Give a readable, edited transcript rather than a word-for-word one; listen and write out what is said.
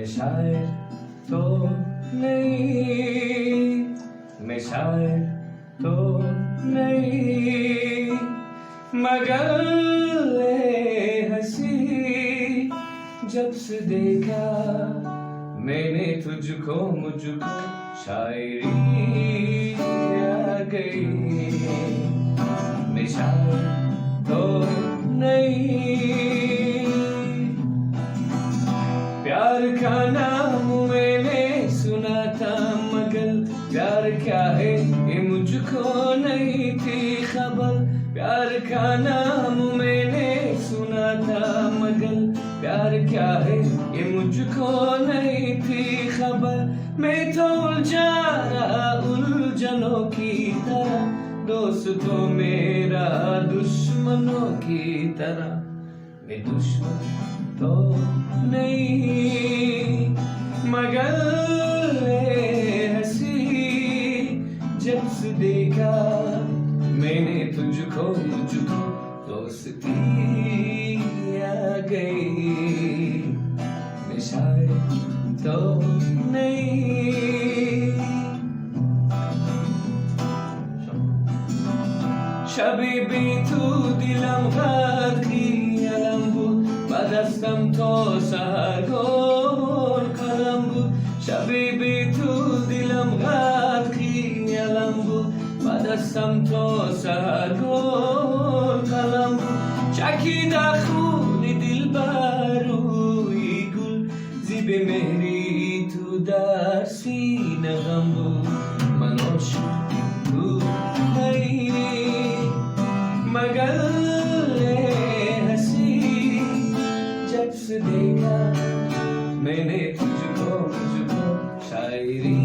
मैं शायर तो नहीं, मैं शायर तो नहीं, मगर ए हंसी जब से देखा मैंने तुझको मुझको शायरी आ गई। मैं शायर तो नहीं, प्यार का नाम मैंने सुना था मगर प्यार क्या है ये मुझको नहीं थी खबर। प्यार का नाम मैंने सुना था मगर प्यार क्या है ये मुझको नहीं थी खबर। मैं तो उलझा रहा उलझनों की तरह, दोस्तों मेरा दुश्मनों की तरह। मैं दुश्मन तो नहीं, मगर हंसी जब से देखा मैंने तुझको मुझको दोस्ती आ गई। मैं शायर तो नहीं, Shabibi tu dilam hati alambu badastam to sahagor kalambu. Shabibi tu dilam hati alambu badastam to sahagor kalambu. Shakida khuni dilbaru igul zibe mehri tu darsi nagambu manosh tu nahi, मगर हंसी जब से देखा मैंने तुझको मुझको शायरी